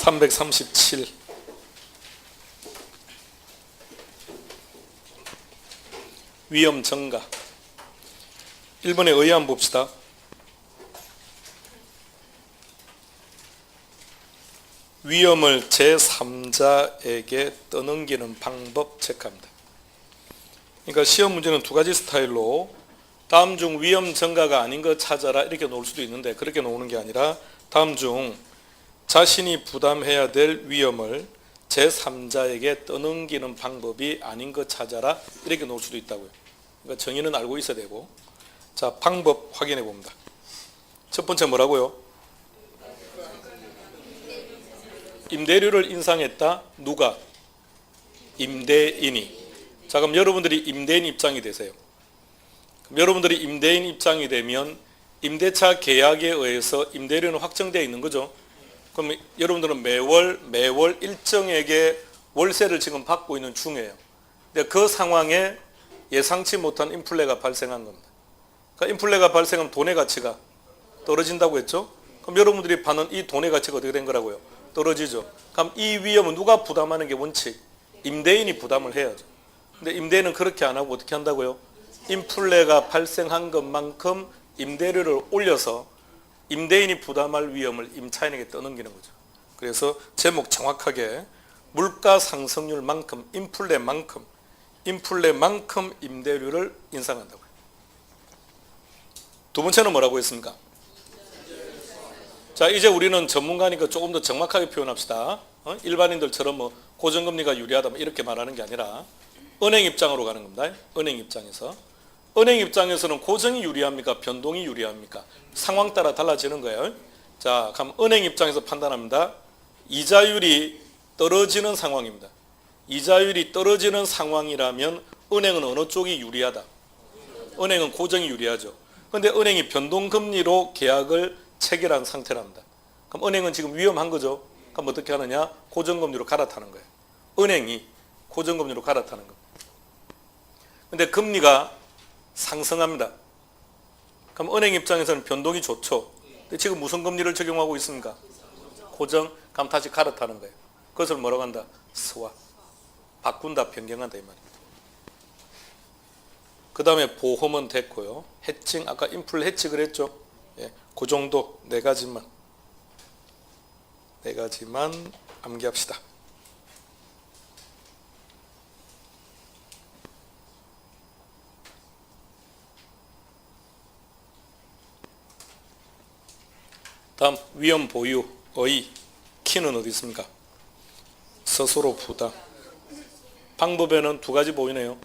337 위험 증가. 1번의 의의 봅시다. 위험을 제3자에게 떠넘기는 방법 체크합니다. 그러니까 시험 문제는 두 가지 스타일로 다음 중 위험 증가가 아닌 것 찾아라 이렇게 놓을 수도 있는데, 그렇게 놓는 게 아니라 다음 중 자신이 부담해야 될 위험을 제3자에게 떠넘기는 방법이 아닌 것 찾아라 이렇게 놓을 수도 있다고요. 그러니까 정의는 알고 있어야 되고. 자, 방법 확인해 봅니다. 첫 번째 뭐라고요? 임대료를 인상했다. 누가? 임대인이. 자, 그럼 여러분들이 임대인 입장이 되세요. 그럼 여러분들이 임대인 입장이 되면 임대차 계약에 의해서 임대료는 확정되어 있는 거죠. 그럼 여러분들은 매월 일정액의 월세를 지금 받고 있는 중이에요. 근데 그 상황에 예상치 못한 인플레가 발생한 겁니다. 그러니까 인플레가 발생하면 돈의 가치가 떨어진다고 했죠. 그럼 여러분들이 받는 이 돈의 가치가 어떻게 된 거라고요? 떨어지죠. 그럼 이 위험은 누가 부담하는 게 원칙? 임대인이 부담을 해야죠. 근데 임대인은 그렇게 안 하고 어떻게 한다고요? 인플레가 발생한 것만큼 임대료를 올려서 임대인이 부담할 위험을 임차인에게 떠넘기는 거죠. 그래서 제목 정확하게 물가 상승률만큼 인플레만큼 임대료를 인상한다고요. 두 번째는 뭐라고 했습니까? 자, 이제 우리는 전문가니까 조금 더 정확하게 표현합시다. 일반인들처럼 뭐 고정금리가 유리하다 이렇게 말하는 게 아니라 은행 입장으로 가는 겁니다. 은행 입장에서. 은행 입장에서는 고정이 유리합니까? 변동이 유리합니까? 상황 따라 달라지는 거예요. 자, 그럼 은행 입장에서 판단합니다. 이자율이 떨어지는 상황입니다. 이자율이 떨어지는 상황이라면 은행은 어느 쪽이 유리하다? 은행은 고정이 유리하죠. 그런데 은행이 변동금리로 계약을 체결한 상태랍니다. 그럼 은행은 지금 위험한 거죠. 그럼 어떻게 하느냐? 고정금리로 갈아타는 거예요. 은행이 고정금리로 갈아타는 겁니다. 근데 금리가 상승합니다. 그럼 은행 입장에서는 변동이 좋죠. 근데 지금 무슨 금리를 적용하고 있습니까? 고정. 그럼 다시 갈아타는 거예요. 그것을 뭐라고 한다? 스왑. 바꾼다, 변경한다 이 말입니다. 그 다음에 보험은 됐고요. 해칭, 아까 인플레 해칭을 했죠. 예, 그 정도 네 가지만 암기합시다. 다음 위험 보유, 의, 키는 어디 있습니까? 스스로 부담. 방법에는 두 가지 보이네요.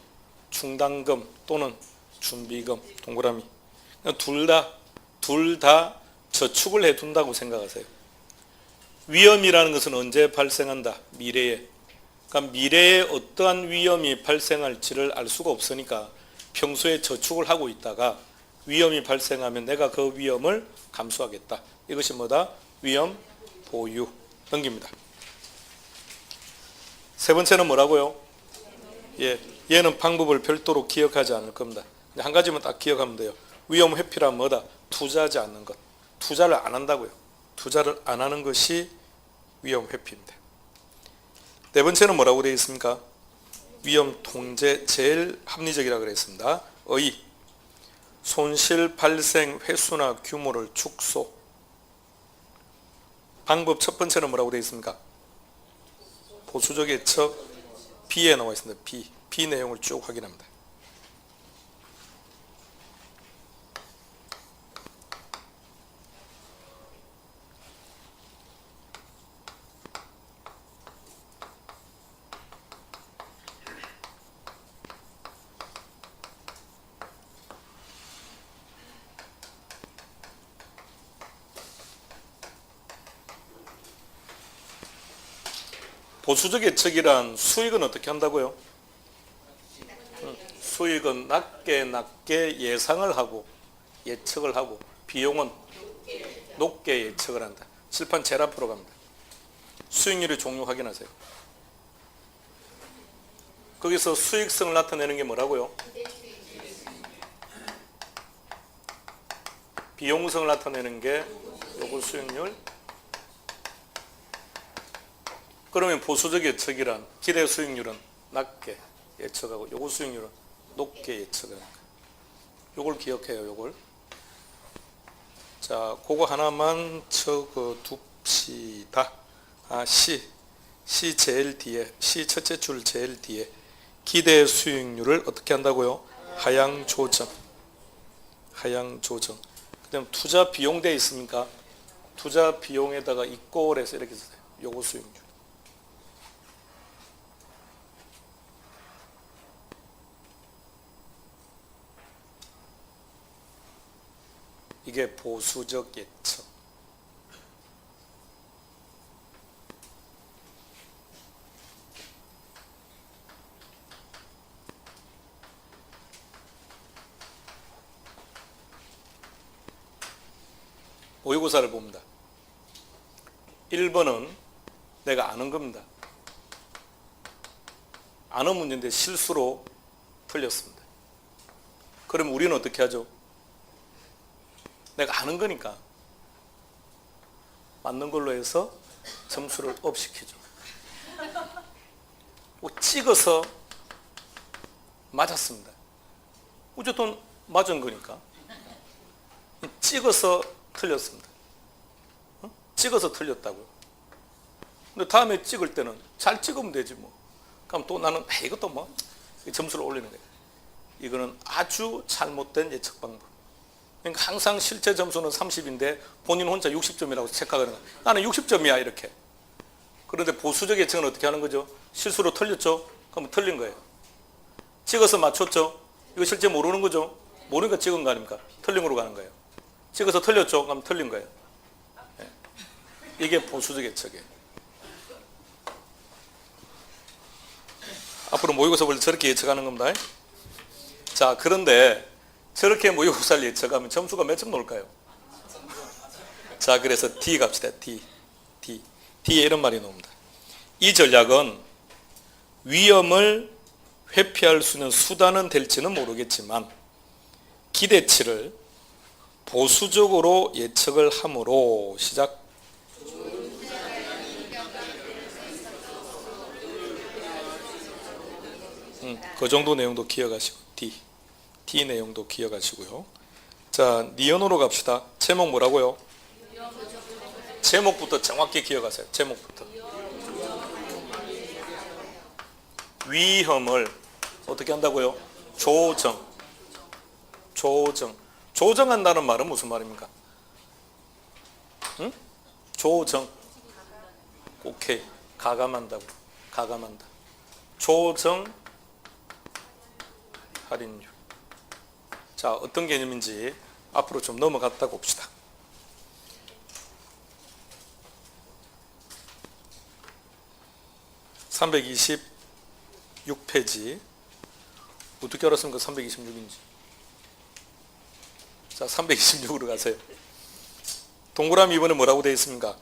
충당금 또는 준비금, 동그라미. 둘 다 저축을 해둔다고 생각하세요. 위험이라는 것은 언제 발생한다? 미래에. 그러니까 미래에 어떠한 위험이 발생할지를 알 수가 없으니까 평소에 저축을 하고 있다가 위험이 발생하면 내가 그 위험을 감수하겠다. 이것이 뭐다? 위험 보유. 넘깁니다. 세 번째는 뭐라고요? 예, 얘는 방법을 별도로 기억하지 않을 겁니다. 한 가지만 딱 기억하면 돼요. 위험 회피란 뭐다? 투자하지 않는 것. 투자를 안 한다고요. 투자를 안 하는 것이 위험 회피입니다. 네 번째는 뭐라고 되어 있습니까? 위험 통제, 제일 합리적이라고 그랬습니다. 의, 손실 발생 횟수나 규모를 축소. 방법 첫 번째는 뭐라고 되어 있습니까? 보수적 예측, B에 나와 있습니다. B 내용을 쭉 확인합니다. 보수적 예측이란 수익은 어떻게 한다고요? 수익은 낮게 예상을 하고 예측을 하고 비용은 높게 예측을 한다. 칠판 제일 앞으로 갑니다. 수익률의 종류 확인하세요. 거기서 수익성을 나타내는 게 뭐라고요? 비용성을 나타내는 게 요거 수익률. 그러면 보수적 예측이란 기대 수익률은 낮게 예측하고 요거 수익률은 높게 예측하는 거예요. 요걸 기억해요. 요걸. 자, 그거 하나만 적어 둡시다. C 제일 뒤에, C 첫째 줄 제일 뒤에 기대 수익률을 어떻게 한다고요? 하향 조정. 하향 조정. 그다음 투자 비용 돼 있습니까? 투자 비용에다가 이꼴해서 이렇게 쓰세요. 요거 수익률. 이게 보수적 예측. 모의고사를 봅니다. 1번은 내가 아는 겁니다. 아는 문제인데 실수로 틀렸습니다. 그럼 우리는 어떻게 하죠? 내가 아는 거니까 맞는 걸로 해서 점수를 업시키죠. 찍어서 맞았습니다. 어쨌든 맞은 거니까 찍어서 틀렸습니다. 찍어서 틀렸다고요. 근데 다음에 찍을 때는 잘 찍으면 되지 뭐. 그럼 또 나는 이것도 뭐 점수를 올리는 거예요. 이거는 아주 잘못된 예측 방법. 그러니까 항상 실제 점수는 30인데 본인 혼자 60점이라고 체크하는 거예요. 나는 60점이야 이렇게. 그런데 보수적 예측은 어떻게 하는 거죠? 실수로 틀렸죠? 그러면 틀린 거예요. 찍어서 맞췄죠? 이거 실제 모르는 거죠? 모르니까 찍은 거 아닙니까? 틀린 거로 가는 거예요. 찍어서 틀렸죠? 그럼 틀린 거예요. 네. 이게 보수적 예측이에요. 앞으로 모의고사 볼 때 저렇게 예측하는 겁니다. 자, 그런데 저렇게 모의고사를 예측하면 점수가 몇 점 나올까요? 자, 그래서 D 갑시다. D에 이런 말이 나옵니다. 이 전략은 위험을 회피할 수 있는 수단은 될지는 모르겠지만 기대치를 보수적으로 예측을 함으로 시작. 그 정도 내용도 기억하시고 D 내용도 기억하시고요. 자, 니언으로 갑시다. 제목 뭐라고요? 제목부터 정확히 기억하세요. 제목부터. 위험을 어떻게 한다고요? 조정한다는 말은 무슨 말입니까? 응? 조정. 오케이. 가감한다고. 가감한다. 조정 할인율. 자, 어떤 개념인지 앞으로 좀 넘어갔다 봅시다. (326페이지) 어떻게 알았습니까? 326인지. 자, 326으로 가세요. 동그라미 2번에 뭐라고 되어 있습니까?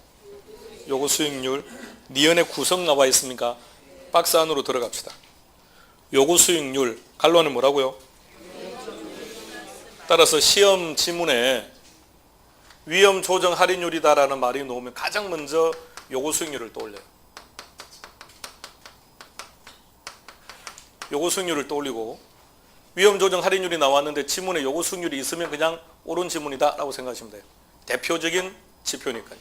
요거 수익률. 니은의 구성 나와 있습니까? 박스 안으로 들어갑시다. 요거 수익률. 갈로는 뭐라고요? 따라서 시험 지문에 위험 조정 할인율이다라는 말이 나오면 가장 먼저 요거 수익률을 떠올려요. 요거 수익률을 떠올리고 위험 조정 할인율이 나왔는데 지문에 요거 수익률이 있으면 그냥 옳은 지문이다 라고 생각하시면 돼요. 대표적인 지표니까요.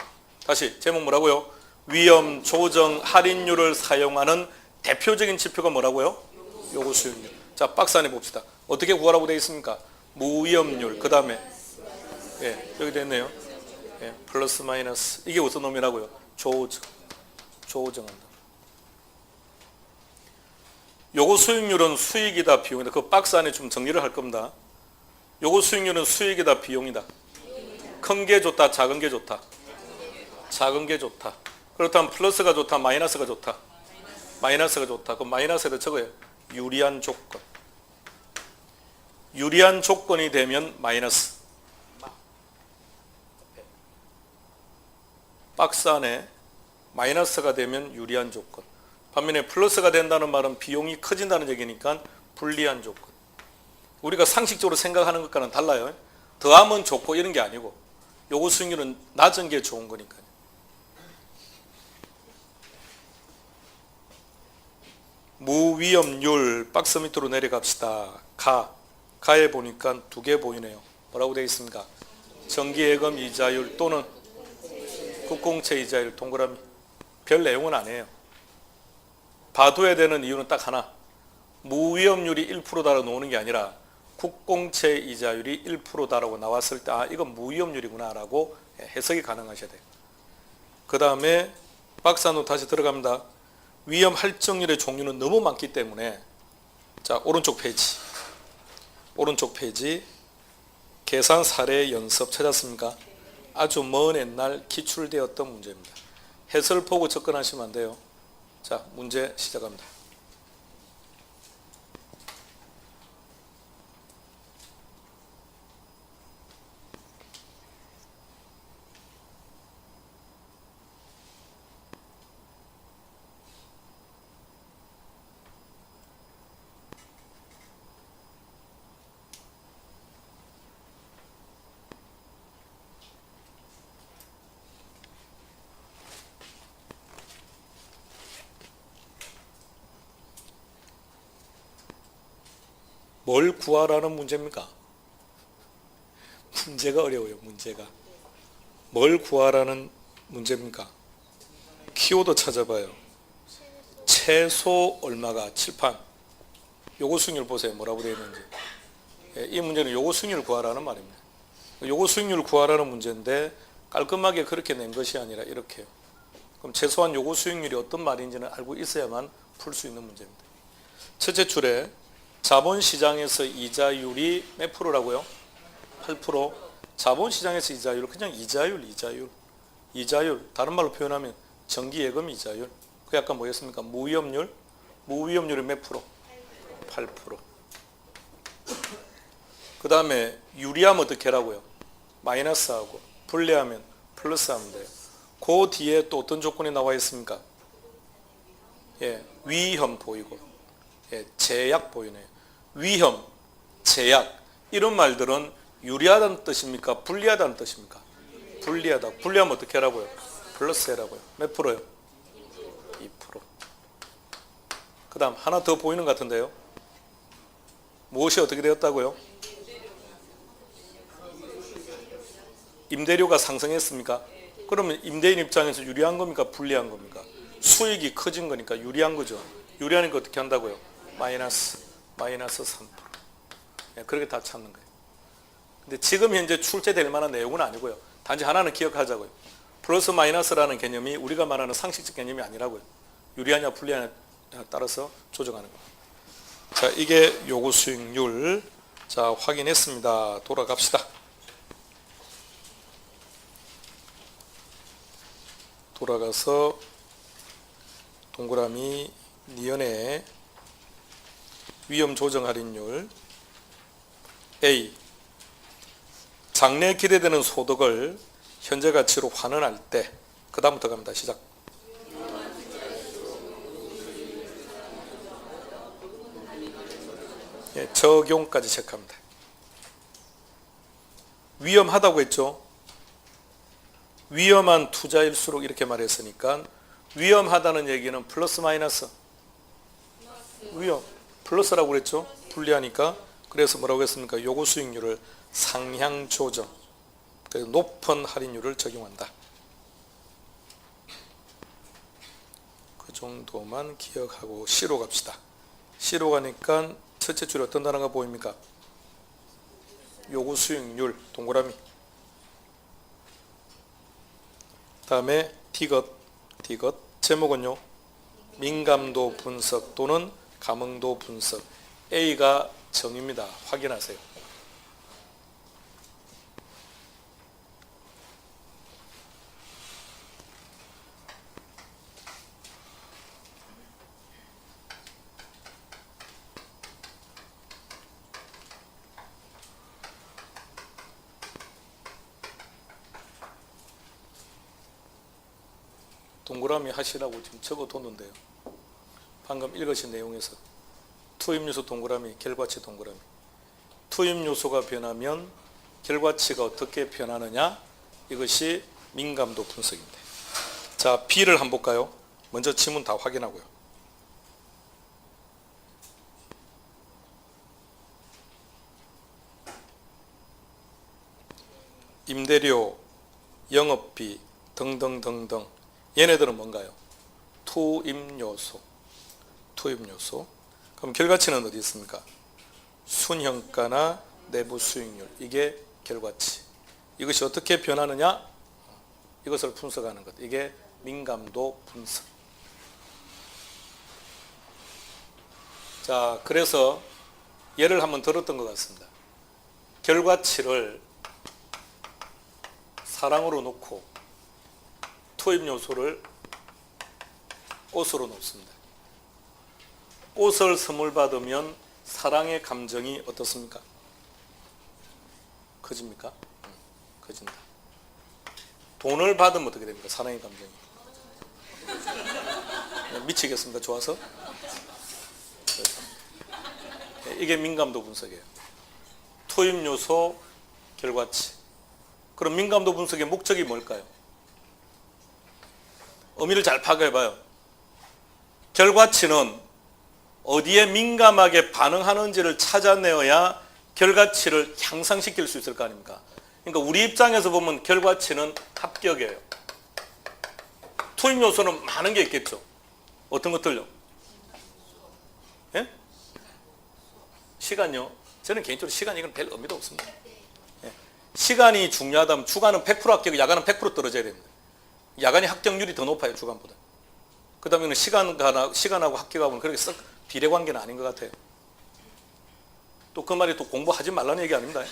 다시 제목 뭐라고요? 위험 조정 할인율을 사용하는 대표적인 지표가 뭐라고요? 요거 수익률. 자, 박스 안에 봅시다. 어떻게 구하라고 되어 있습니까? 무위험률. 그 다음에 여기 됐네요. 플러스 마이너스. 이게 어떤 놈이라고요? 조정한다. 요거 수익률은 수익이다 비용이다. 그 박스 안에 좀 정리를 할 겁니다. 요거 수익률은 수익이다 비용이다. 큰 게 좋다 작은 게 좋다. 작은 게 좋다. 그렇다면 플러스가 좋다 마이너스가 좋다. 마이너스가 좋다. 그 마이너스에다 적어요. 유리한 조건. 유리한 조건이 되면 마이너스. 박스 안에 마이너스가 되면 유리한 조건. 반면에 플러스가 된다는 말은 비용이 커진다는 얘기니까 불리한 조건. 우리가 상식적으로 생각하는 것과는 달라요. 더하면 좋고 이런 게 아니고 요거 수익률은 낮은 게 좋은 거니까요. 무위험률 박스 밑으로 내려갑시다. 가에 보니까 두 개 보이네요. 뭐라고 되어 있습니까? 정기예금 이자율 또는 국공채 이자율 동그라미. 별 내용은 아니에요. 봐둬야 되는 이유는 딱 하나. 무위험률이 1%다라고 놓는 게 아니라 국공채 이자율이 1%다라고 나왔을 때 이건 무위험률이구나 라고 해석이 가능하셔야 돼요. 그 다음에 박스 안으로 다시 들어갑니다. 위험 할증률의 종류는 너무 많기 때문에 자 오른쪽 페이지 계산 사례 연습 찾았습니까? 아주 먼 옛날 기출되었던 문제입니다. 해설 보고 접근하시면 안 돼요. 자 문제 시작합니다. 뭘 구하라는 문제입니까? 문제가 어려워요. 문제가. 뭘 구하라는 문제입니까? 키워드 찾아봐요. 최소 얼마가 칠판. 요거 수익률 보세요. 뭐라고 되어 있는지. 이 문제는 요거 수익률 구하라는 말입니다. 요거 수익률 구하라는 문제인데 깔끔하게 그렇게 낸 것이 아니라 이렇게요. 그럼 최소한 요거 수익률이 어떤 말인지는 알고 있어야만 풀 수 있는 문제입니다. 첫째 줄에 자본시장에서 이자율이 몇 프로라고요? 8%. 자본시장에서 이자율 그냥 이자율 다른 말로 표현하면 정기예금 이자율. 그 약간 뭐였습니까? 무위험률이 몇 프로? 8%. 그 다음에 유리하면 어떻게 하라고요? 마이너스하고 분리하면 플러스하면 돼요. 그 뒤에 또 어떤 조건이 나와 있습니까? 위험 보이고 제약 보이네요. 위험, 제약 이런 말들은 유리하다는 뜻입니까? 불리하다는 뜻입니까? 불리하다. 불리하면 어떻게 하라고요? 플러스 해라고요. 몇 프로요? 2%. 그 다음 하나 더 보이는 것 같은데요. 무엇이 어떻게 되었다고요? 임대료가 상승했습니까? 그러면 임대인 입장에서 유리한 겁니까? 불리한 겁니까? 수익이 커진 거니까 유리한 거죠. 유리하니까 어떻게 한다고요? 마이너스 3%. 그렇게 다 찾는 거예요. 근데 지금 현재 출제될 만한 내용은 아니고요. 단지 하나는 기억하자고요. 플러스 마이너스라는 개념이 우리가 말하는 상식적 개념이 아니라고요. 유리하냐 불리하냐에 따라서 조정하는 거예요. 자, 이게 요구 수익률. 자, 확인했습니다. 돌아갑시다. 돌아가서 동그라미 니은의 위험 조정 할인율 A. 장래 기대되는 소득을 현재 가치로 환원할 때 그 다음부터 갑니다. 시작. 적용까지 체크합니다. 위험하다고 했죠. 위험한 투자일수록 이렇게 말했으니까 위험하다는 얘기는 플러스 마이너스 위험 플러스라고 그랬죠. 불리하니까. 그래서 뭐라고 했습니까? 요구 수익률을 상향 조정. 그래서 높은 할인율을 적용한다. 그 정도만 기억하고 C로 갑시다. C로 가니까 첫째 줄에 어떤 단어가 보입니까? 요구 수익률 동그라미. 다음에 D것 제목은요. 민감도 분석 또는 감흥도 분석. A가 정입니다. 확인하세요. 동그라미 하시라고 지금 적어뒀는데요. 방금 읽으신 내용에서 투입요소 동그라미, 결과치 동그라미. 투입요소가 변하면 결과치가 어떻게 변하느냐? 이것이 민감도 분석입니다. 자, B를 한번 볼까요? 먼저 지문 다 확인하고요. 임대료, 영업비 등등등등. 얘네들은 뭔가요? 투입요소. 투입요소. 그럼 결과치는 어디 있습니까? 순형가나 내부 수익률. 이게 결과치. 이것이 어떻게 변하느냐? 이것을 분석하는 것. 이게 민감도 분석. 자, 그래서 예를 한번 들었던 것 같습니다. 결과치를 사랑으로 놓고 투입 요소를 꽃으로 놓습니다. 꽃을 선물 받으면 사랑의 감정이 어떻습니까? 커집니까? 커진다. 돈을 받으면 어떻게 됩니까? 사랑의 감정이. 미치겠습니까? 좋아서? 이게 민감도 분석이에요. 투입 요소, 결과치. 그럼 민감도 분석의 목적이 뭘까요? 의미를 잘 파악해봐요. 결과치는 어디에 민감하게 반응하는지를 찾아내어야 결과치를 향상시킬 수 있을 거 아닙니까? 그러니까 우리 입장에서 보면 결과치는 합격이에요. 투입 요소는 많은 게 있겠죠. 어떤 것들요? 예? 시간요? 저는 개인적으로 시간 이건 별 의미도 없습니다. 예. 시간이 중요하다면 주간은 100% 합격, 야간은 100% 떨어져야 됩니다. 야간이 합격률이 더 높아요, 주간보다. 그 다음에는 시간하고 합격하고는 그렇게 썩 비례관계는 아닌 것 같아요. 또 그 말이 또 공부하지 말라는 얘기 아닙니다.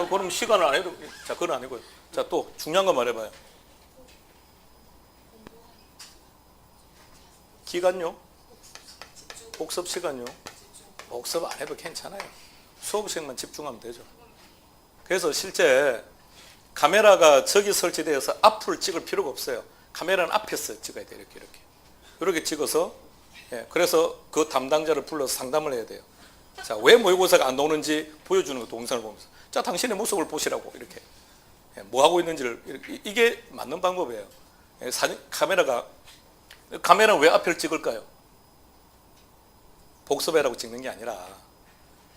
그럼 시간을 안 해도, 자, 그건 아니고요. 자, 또 중요한 거 말해봐요. 기간요? 복습 시간요? 복습 안 해도 괜찮아요. 수업 시간만 집중하면 되죠. 그래서 실제 카메라가 저기 설치되어서 앞을 찍을 필요가 없어요. 카메라는 앞에서 찍어야 돼요. 이렇게 찍어서, 예, 그래서 그 담당자를 불러서 상담을 해야 돼요. 자, 왜 모의고사가 안 나오는지 보여주는 거, 동영상을 보면서. 자, 당신의 모습을 보시라고, 이렇게. 예, 뭐 하고 있는지를, 이게 맞는 방법이에요. 예, 카메라는 왜 앞을 찍을까요? 복습해라고 찍는 게 아니라,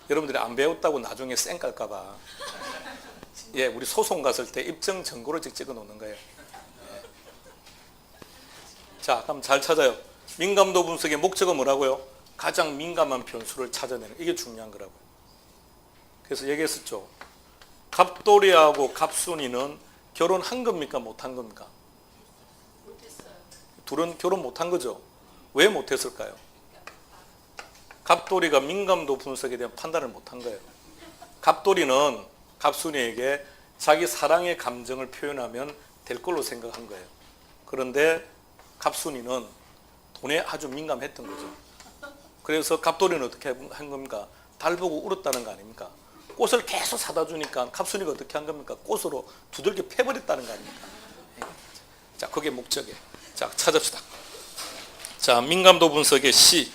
여러분들이 안 배웠다고 나중에 쌩 깔까봐. 예, 우리 소송 갔을 때 입증 증거로 찍어 놓는 거예요. 예. 자, 그럼 잘 찾아요. 민감도 분석의 목적은 뭐라고요? 가장 민감한 변수를 찾아내는, 이게 중요한 거라고요. 그래서 얘기했었죠. 갑돌이하고 갑순이는 결혼한 겁니까? 못한 겁니까? 못했어요. 둘은 결혼 못한 거죠. 왜 못했을까요? 갑돌이가 민감도 분석에 대한 판단을 못한 거예요. 갑돌이는 갑순이에게 자기 사랑의 감정을 표현하면 될 걸로 생각한 거예요. 그런데 갑순이는 돈에 아주 민감했던 거죠. 그래서 갑돌이는 어떻게 한 겁니까? 달 보고 울었다는 거 아닙니까? 꽃을 계속 사다 주니까 갑순이가 어떻게 한 겁니까? 꽃으로 두들겨 패버렸다는 거 아닙니까? 자, 그게 목적이에요. 자, 찾읍시다. 자, 민감도 분석의 C.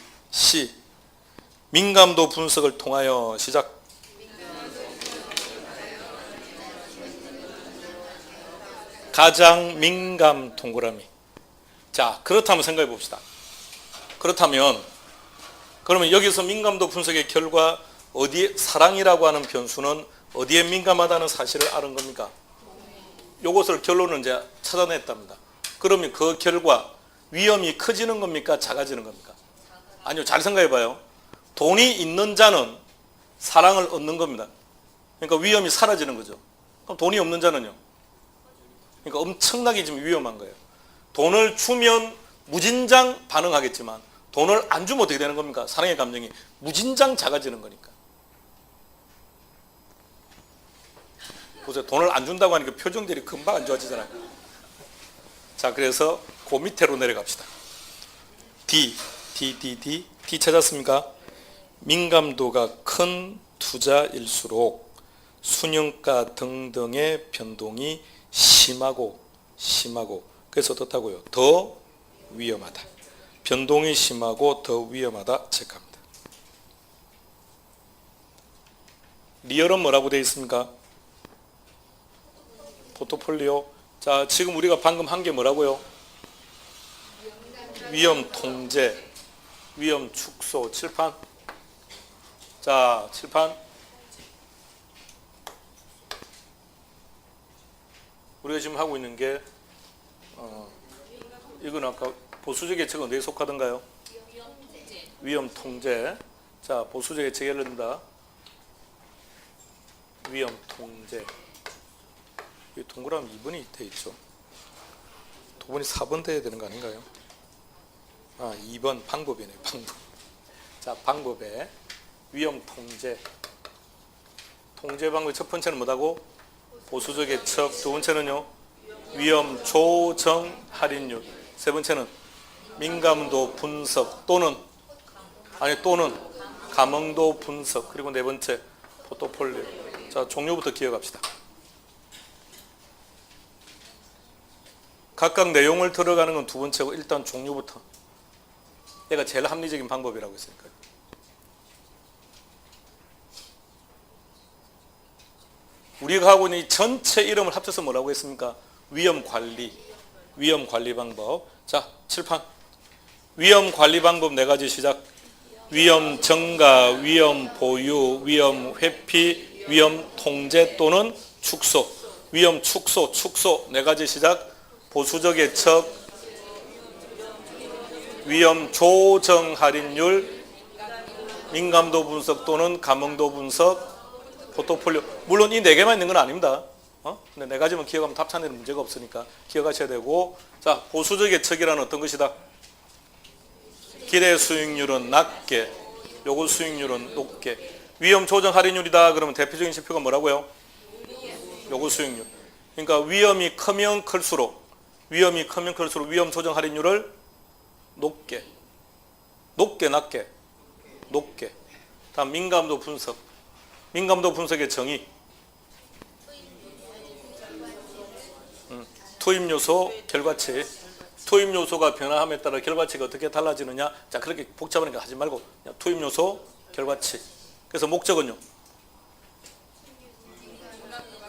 민감도 분석을 통하여 시작. 가장 민감 동그라미. 자, 그렇다면 생각해 봅시다. 그러면 여기서 민감도 분석의 결과, 어디에, 사랑이라고 하는 변수는 어디에 민감하다는 사실을 아는 겁니까? 요것을 결론은 이제 찾아냈답니다. 그러면 그 결과, 위험이 커지는 겁니까? 작아지는 겁니까? 아니요, 잘 생각해 봐요. 돈이 있는 자는 사랑을 얻는 겁니다. 그러니까 위험이 사라지는 거죠. 그럼 돈이 없는 자는요? 그러니까 엄청나게 지금 위험한 거예요. 돈을 주면 무진장 반응하겠지만 돈을 안 주면 어떻게 되는 겁니까? 사랑의 감정이 무진장 작아지는 거니까. 보세요. 돈을 안 준다고 하니까 표정들이 금방 안 좋아지잖아요. 자, 그래서 그 밑으로 내려갑시다. D 찾았습니까? 민감도가 큰 투자일수록 순영가 등등의 변동이 심하고 그래서 어떻다고요? 더 위험하다. 변동이 심하고 더 위험하다 체크합니다. 리얼은 뭐라고 되어 있습니까? 포트폴리오. 자, 지금 우리가 방금 한 게 뭐라고요? 위험 통제, 위험 축소. 칠판. 자, 칠판. 우리가 지금 하고 있는 게 이건 아까 보수적 예측은 어디에 속하던가요? 위험 통제. 자, 보수적 예측 예를 든다. 위험 통제. 이 동그라미 2번이 돼 있죠. 도번이 4번 돼야 되는 거 아닌가요? 2번 방법이네요. 방법. 자, 방법에 위험 통제. 통제 방법 첫 번째는 뭐다고? 보수적 예측. 두 번째는요? 위험 조정 할인율. 세 번째는 민감도 분석 또는 감흥도 분석. 그리고 네 번째 포트폴리오. 자, 종류부터 기억합시다. 각각 내용을 들어가는 건 두 번째고 일단 종류부터. 얘가 제일 합리적인 방법이라고 했으니까. 우리가 하고 있는 이 전체 이름을 합쳐서 뭐라고 했습니까? 위험 관리 방법. 자, 칠판. 위험 관리 방법 네 가지 시작. 위험 증가, 위험 보유, 위험 회피, 위험 통제 또는 축소. 위험 축소 네 가지 시작. 보수적 예측, 위험 조정 할인율, 민감도 분석 또는 감흥도 분석, 포트폴리오. 물론 이 네 개만 있는 건 아닙니다. 근데 네 가지만 기억하면 답 찾는 데 문제가 없으니까 기억하셔야 되고. 자, 보수적 예측이라는 어떤 것이다? 기대 수익률은 낮게, 요구 수익률은 높게. 위험 조정 할인율이다. 그러면 대표적인 지표가 뭐라고요? 요구 수익률. 그러니까 위험이 크면 클수록 위험 조정 할인율을 높게. 다음 민감도 분석. 민감도 분석의 정의. 투입 요소, 결과치. 투입 요소가 변화함에 따라 결과치가 어떻게 달라지느냐. 자, 그렇게 복잡하니까 하지 말고 그냥 투입 요소, 결과치. 그래서 목적은요?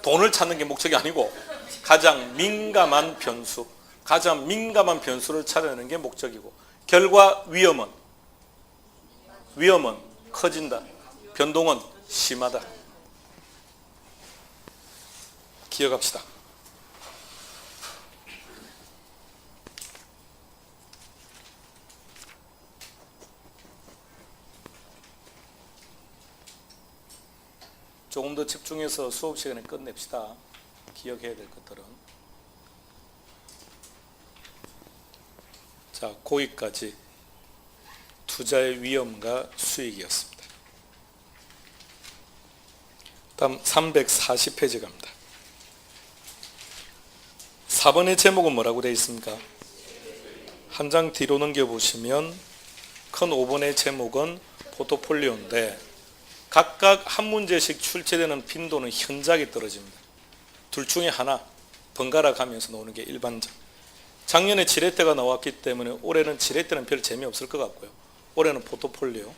돈을 찾는 게 목적이 아니고 가장 민감한 변수를 찾아내는 게 목적이고, 결과 위험은 커진다. 변동은 심하다. 기억합시다. 조금 더 집중해서 수업 시간에 끝냅시다. 기억해야 될 것들은. 자, 거기까지 투자의 위험과 수익이었습니다. 다음 340페이지 갑니다. 4번의 제목은 뭐라고 되어 있습니까? 한 장 뒤로 넘겨보시면 큰 5번의 제목은 포트폴리오인데 각각 한 문제씩 출제되는 빈도는 현저하게 떨어집니다. 둘 중에 하나 번갈아 가면서 나오는 게 일반적. 작년에 지렛대가 나왔기 때문에 올해는 지렛대는 별 재미없을 것 같고요. 올해는 포트폴리오.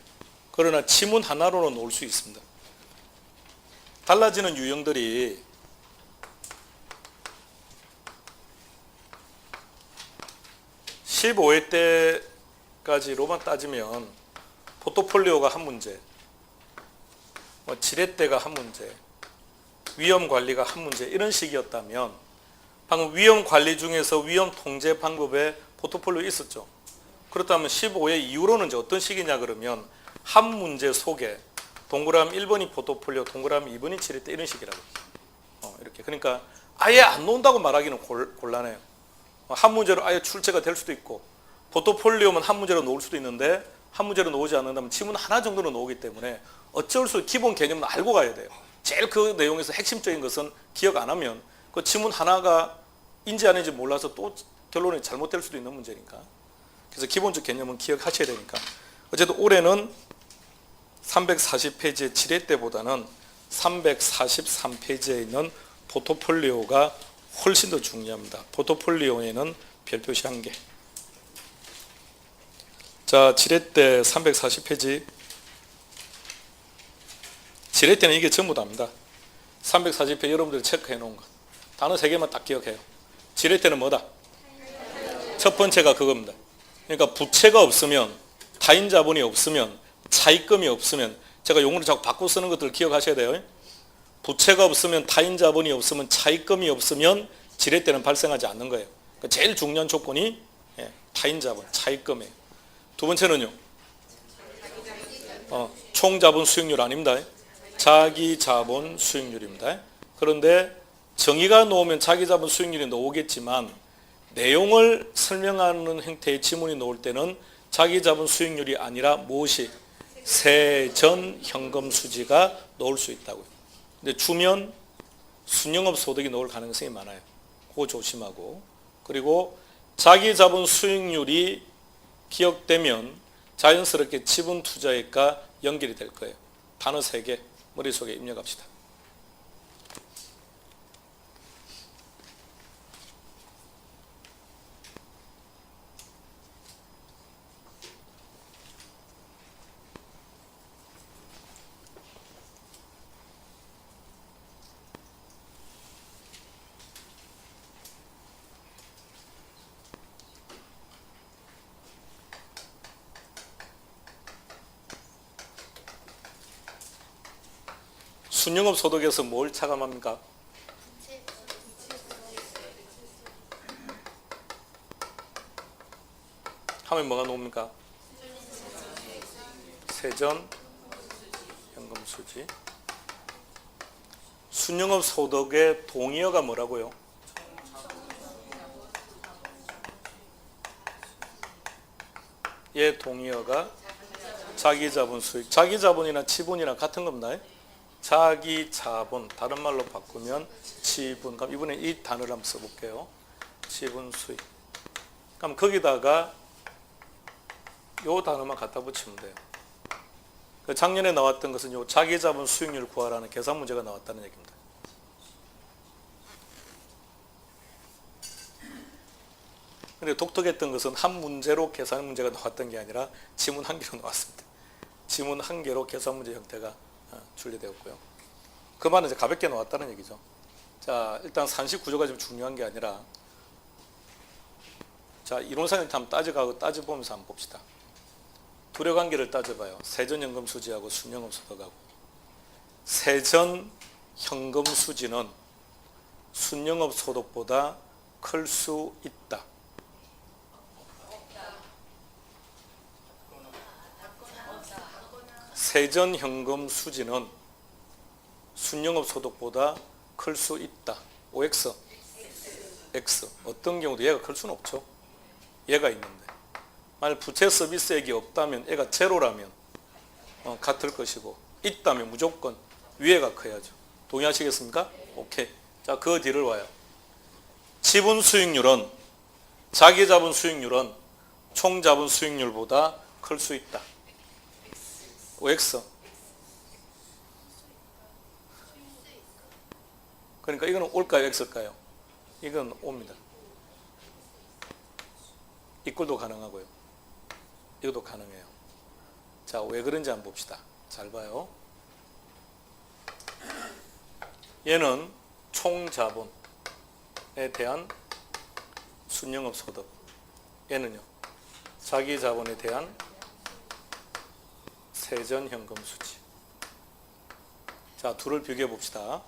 그러나 지문 하나로는 놓을 수 있습니다. 달라지는 유형들이 (15회) 때까지로만 따지면 포트폴리오가 한 문제, 지렛대가 한 문제, 위험 관리가 한 문제, 이런 식이었다면 방금 위험 관리 중에서 위험 통제 방법에 포트폴리오 있었죠. 그렇다면 15회 이후로는 이제 어떤 식이냐 그러면 한 문제 속에 동그라미 1번이 포트폴리오, 동그라미 2번이 지렛대, 이런 식이라고. 이렇게. 그러니까 아예 안 놓는다고 말하기는 곤란해요. 한 문제로 아예 출제가 될 수도 있고, 포트폴리오면 한 문제로 놓을 수도 있는데 한 문제로 놓지 않는다면 지문 하나 정도로 놓기 때문에 어쩔 수 없이 기본 개념은 알고 가야 돼요. 제일 그 내용에서 핵심적인 것은 기억 안 하면 그 지문 하나가 인지 아닌지 몰라서 또 결론이 잘못될 수도 있는 문제니까. 그래서 기본적 개념은 기억하셔야 되니까. 어쨌든 올해는 340페이지의 지렛대보다는 343페이지에 있는 포트폴리오가 훨씬 더 중요합니다. 포트폴리오에는 별표시 1개. 자, 지렛대 340페이지. 지렛대는 이게 전부 다입니다. 340페이지 여러분들이 체크해 놓은 것. 단어 3개만 딱 기억해요. 지렛대는 뭐다? 첫 번째가 그겁니다. 그러니까 부채가 없으면, 타인 자본이 없으면, 차입금이 없으면, 제가 용어를 자꾸 바꿔 쓰는 것들을 기억하셔야 돼요. 부채가 없으면, 타인 자본이 없으면, 차입금이 없으면, 지렛대는 발생하지 않는 거예요. 그러니까 제일 중요한 조건이 타인 자본, 차입금이에요. 두 번째는요. 총 자본 수익률 아닙니다. 자기 자본 수익률입니다. 그런데 정의가 나오면 자기 자본 수익률이 나오겠지만 내용을 설명하는 형태의 지문이 나올 때는 자기 자본 수익률이 아니라 무엇이 세전 현금 수지가 나올 수 있다고요. 근데 주면 순영업 소득이 나올 가능성이 많아요. 그거 조심하고. 그리고 자기 자본 수익률이 기억되면 자연스럽게 지분 투자액과 연결이 될 거예요. 단어 3개 머릿속에 입력합시다. 순영업 소득에서 뭘 차감합니까? 하면 뭐가 나옵니까? 세전 현금 수지. 순영업 소득의 동의어가 뭐라고요? 동의어가 자기 자본 수익. 자기 자본이나 지분이나 같은 겁니다. 자기 자본, 다른 말로 바꾸면 지분. 그럼 이번에 이 단어를 한번 써볼게요. 지분 수익. 그럼 거기다가 요 단어만 갖다 붙이면 돼요. 작년에 나왔던 것은 요 자기 자본 수익률 구하라는 계산 문제가 나왔다는 얘기입니다. 근데 독특했던 것은 한 문제로 계산 문제가 나왔던 게 아니라 지문 한 개로 나왔습니다. 지문 한 개로 계산 문제 형태가 준비되었고요. 그 말은 이제 가볍게 나왔다는 얘기죠. 자, 일단 산식 구조가 좀 중요한 게 아니라, 자, 이론상을 한번 따져보면서 한번 봅시다. 두려 관계를 따져봐요. 세전현금 수지하고 순영업 소득하고. 세전현금 수지는 순영업 소득보다 클 수 있다. 세전현금 수지는 순영업 소득보다 클 수 있다. OX, X. 어떤 경우도 얘가 클 수는 없죠. 얘가 있는데. 만약 부채 서비스액이 없다면 얘가 제로라면 같을 것이고, 있다면 무조건 위에가 커야죠. 동의하시겠습니까? 오케이. 자, 그 뒤를 와요. 지분 수익률은, 자기 자본 수익률은 총 자본 수익률보다 클 수 있다. OX. 그러니까 이거는 올까요, X일까요? 이건 O입니다. 이꼴도 가능하고요. 이것도 가능해요. 자, 왜 그런지 한번 봅시다. 잘 봐요. 얘는 총 자본에 대한 순영업 소득. 얘는요, 자기 자본에 대한 세전 현금 수지. 자, 둘을 비교해 봅시다.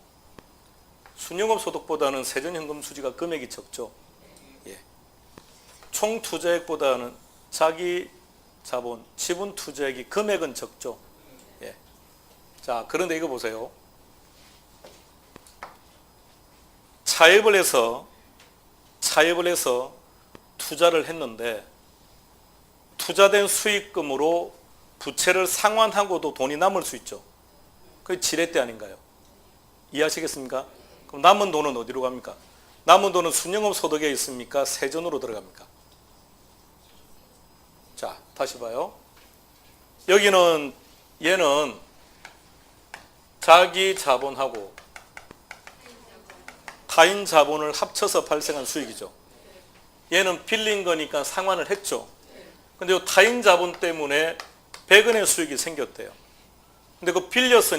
순영업 소득보다는 세전 현금 수지가 금액이 적죠. 예. 총 투자액보다는 자기 자본, 지분 투자액이 금액은 적죠. 예. 자, 그런데 이거 보세요. 차입을 해서 투자를 했는데 투자된 수익금으로 부채를 상환하고도 돈이 남을 수 있죠. 그게 지렛대 아닌가요? 이해하시겠습니까? 그럼 남은 돈은 어디로 갑니까? 남은 돈은 순영업 소득에 있습니까? 세전으로 들어갑니까? 자, 다시 봐요. 여기는 얘는 자기 자본하고 타인 자본을 합쳐서 발생한 수익이죠. 얘는 빌린 거니까 상환을 했죠. 근데 이 타인 자본 때문에 100원의 수익이 생겼대요. 근데 그 빌려서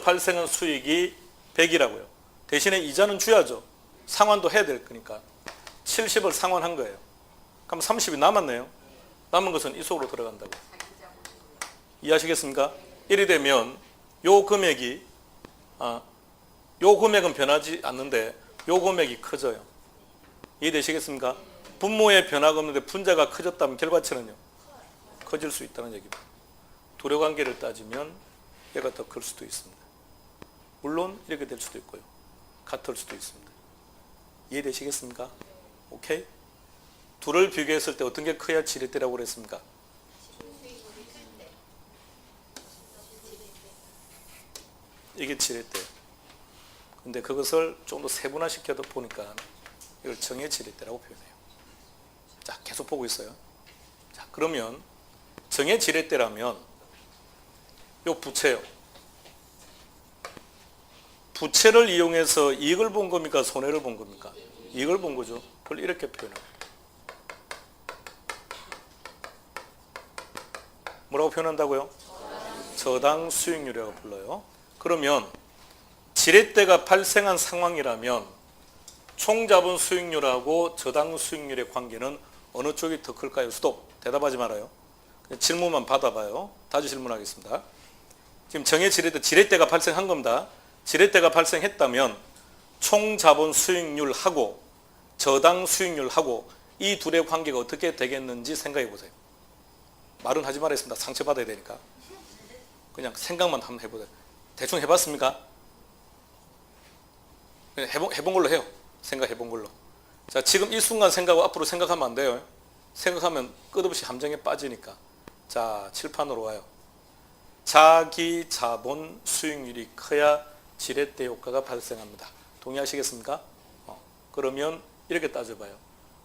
발생한 수익이 100이라고요. 대신에 이자는 줘야죠. 상환도 해야 될 거니까. 70을 상환한 거예요. 그럼 30이 남았네요. 남은 것은 이 속으로 들어간다고. 이해하시겠습니까? 이리 되면 요 금액은 변하지 않는데 요 금액이 커져요. 이해되시겠습니까? 분모의 변화가 없는데 분자가 커졌다면 결과치는요? 커질 수 있다는 얘기입니다. 두려관계를 따지면 얘가 더 클 수도 있습니다. 물론 이렇게 될 수도 있고요. 같을 수도 있습니다. 이해되시겠습니까? 오케이? 둘을 비교했을 때 어떤 게 커야 지렛대라고 그랬습니까? 이게 지렛대예요. 근데 그것을 좀 더 세분화시켜서 보니까 이걸 정의 지렛대라고 표현해요. 자, 계속 보고 있어요. 자, 그러면 정의 지렛대라면 요 부채요. 부채를 이용해서 이익을 본 겁니까? 손해를 본 겁니까? 이익을 본 거죠. 그걸 이렇게 표현해요. 뭐라고 표현한다고요? 저당 수익률이라고 불러요. 그러면 지렛대가 발생한 상황이라면 총자본 수익률하고 저당 수익률의 관계는 어느 쪽이 더 클까요? 스톱. 대답하지 말아요. 그냥 질문만 받아봐요. 다시 질문하겠습니다. 지금 정의 지렛대가 발생한 겁니다. 지렛대가 발생했다면 총자본 수익률하고 저당 수익률하고 이 둘의 관계가 어떻게 되겠는지 생각해 보세요. 말은 하지 말았습니다. 상처받아야 되니까. 그냥 생각만 한번 해보세요. 대충 해봤습니까? 그냥 해본 걸로 해요. 생각해본 걸로. 자, 지금 이 순간 생각하고 앞으로 생각하면 안 돼요. 생각하면 끝없이 함정에 빠지니까. 자, 칠판으로 와요. 자기 자본 수익률이 커야 지렛대 효과가 발생합니다. 동의하시겠습니까? 그러면 이렇게 따져봐요.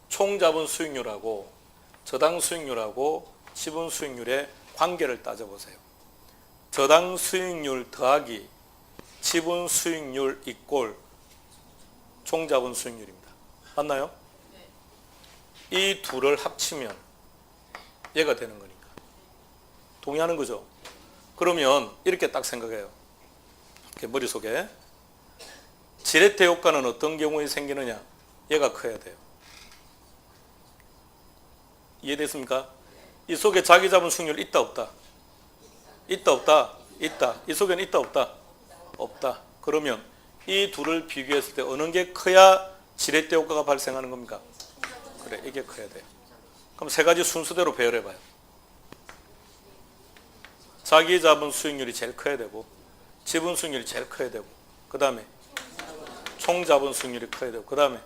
총 자본 수익률하고 저당 수익률하고 지분 수익률의 관계를 따져보세요. 저당 수익률 더하기 지분 수익률 이꼴 총 자본 수익률입니다. 맞나요? 이 둘을 합치면 얘가 되는 거니까. 동의하는 거죠? 그러면 이렇게 딱 생각해요. 이렇게 머릿속에 지렛대 효과는 어떤 경우에 생기느냐? 얘가 커야 돼요. 이해됐습니까? 이 속에 자기 자본 수익률 있다 없다? 있다 없다? 있다. 이 속에는 있다 없다? 없다. 그러면 이 둘을 비교했을 때 어느 게 커야 지렛대 효과가 발생하는 겁니까? 그래, 이게 커야 돼요. 그럼 세 가지 순서대로 배열해봐요. 자기 자본 수익률이 제일 커야 되고 지분 수익률이 제일 커야 되고 그 다음에 총 자본 수익률이 커야 되고 그 다음에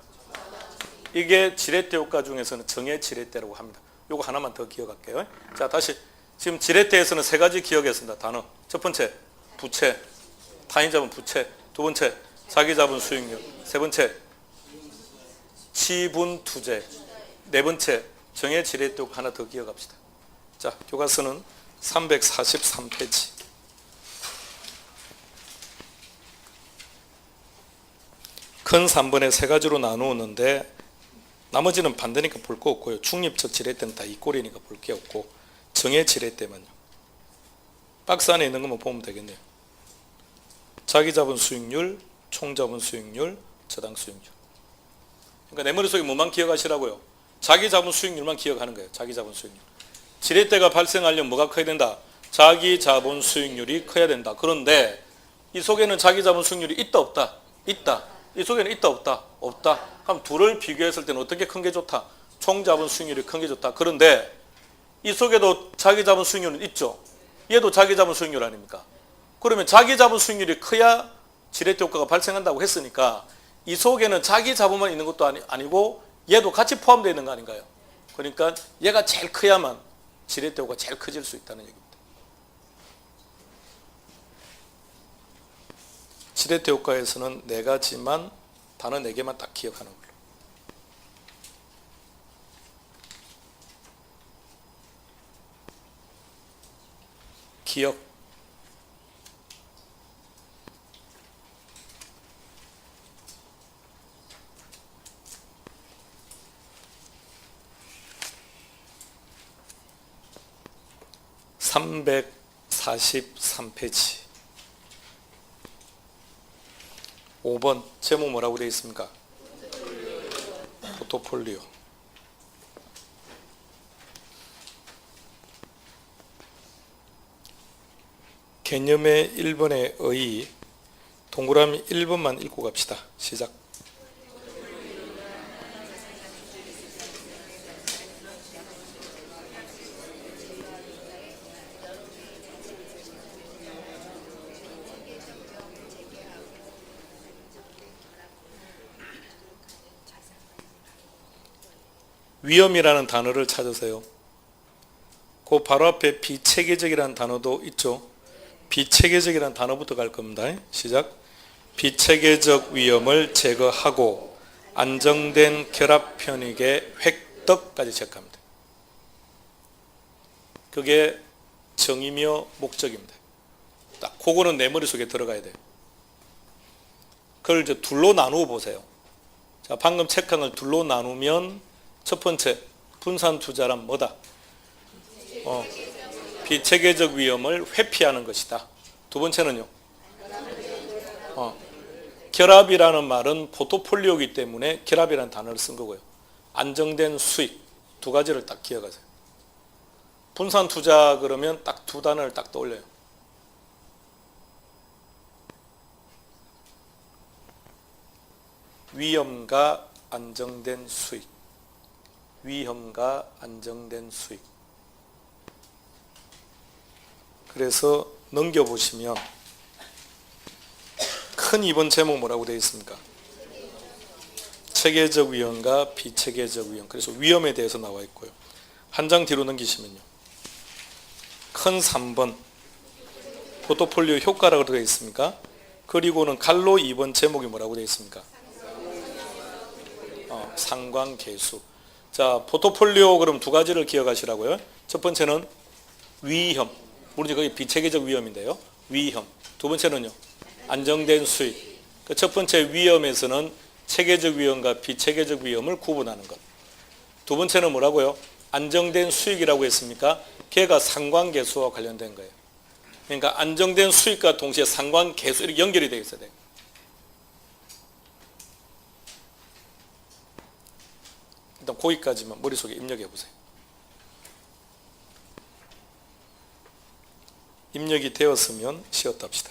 이게 지렛대 효과 중에서는 정의 지렛대라고 합니다. 요거 하나만 더 기억할게요. 자, 다시 지금 지렛대에서는 세 가지 기억했습니다. 단어. 첫 번째 부채, 타인 자본 부채. 두 번째 자기 자본 수익률. 세 번째 지분 투재. 네 번째 정의 지렛대 효과 하나 더 기억합시다. 자, 교과서는 343페이지. 큰 3번에 세 가지로 나누었는데 나머지는 반대니까 볼 거 없고요. 중립적 지렛대는 다 이 꼴이니까 볼 게 없고 정의 지렛대만요. 박스 안에 있는 것만 보면 되겠네요. 자기 자본 수익률, 총 자본 수익률, 저당 수익률. 그러니까 내 머릿속에 뭐만 기억하시라고요? 자기 자본 수익률만 기억하는 거예요. 자기 자본 수익률. 지렛대가 발생하려면 뭐가 커야 된다? 자기 자본 수익률이 커야 된다. 그런데 이 속에는 자기 자본 수익률이 있다 없다? 있다. 이 속에는 있다 없다? 없다. 그럼 둘을 비교했을 때는 어떻게 큰 게 좋다? 총 자본 수익률이 큰 게 좋다. 그런데 이 속에도 자기 자본 수익률은 있죠. 얘도 자기 자본 수익률 아닙니까? 그러면 자기 자본 수익률이 커야 지렛대 효과가 발생한다고 했으니까 이 속에는 자기 자본만 있는 것도 아니고 얘도 같이 포함되어 있는 거 아닌가요? 그러니까 얘가 제일 커야만 지렛대 효과가 제일 커질 수 있다는 얘기입니다. 지렛대 효과에서는 네 가지만 단어 네 개만 딱 기억하는 걸로. 기억, (343페이지) 5번 제목 뭐라고 되어 있습니까? 포트폴리오. 개념의 1번의 의 동그라미 1번만 읽고 갑시다. 시작. 위험이라는 단어를 찾으세요. 그 바로 앞에 비체계적이라는 단어도 있죠. 비체계적이라는 단어부터 갈 겁니다. 시작. 비체계적 위험을 제거하고 안정된 결합 편익의 획득까지 체크합니다. 그게 정의며 목적입니다. 딱 그거는 내 머릿속에 들어가야 돼요. 그걸 이제 둘로 나누어 보세요. 자, 방금 체크한 걸 둘로 나누면 첫 번째, 분산 투자란 뭐다? 비체계적 위험을 회피하는 것이다. 두 번째는요. 결합이라는 말은 포트폴리오이기 때문에 결합이라는 단어를 쓴 거고요. 안정된 수익 두 가지를 딱 기억하세요. 분산 투자 그러면 딱 두 단어를 딱 떠올려요. 위험과 안정된 수익. 위험과 안정된 수익. 그래서 넘겨보시면 큰 2번 제목 뭐라고 되어 있습니까? 체계적 위험과 비체계적 위험. 그래서 위험에 대해서 나와 있고요. 한 장 뒤로 넘기시면요. 큰 3번 포트폴리오 효과라고 되어 있습니까? 그리고는 갈로 2번 제목이 뭐라고 되어 있습니까? 상관계수. 자, 포트폴리오 그럼 두 가지를 기억하시라고요. 첫 번째는 위험. 물론 거기 비체계적 위험인데요. 위험. 두 번째는요. 안정된 수익. 그 첫 번째 위험에서는 체계적 위험과 비체계적 위험을 구분하는 것. 두 번째는 뭐라고요? 안정된 수익이라고 했습니까? 걔가 상관계수와 관련된 거예요. 그러니까 안정된 수익과 동시에 상관계수 이렇게 연결이 되어 있어야 돼요. 일단 거기까지만 머릿속에 입력해 보세요. 입력이 되었으면 쉬었다 합시다.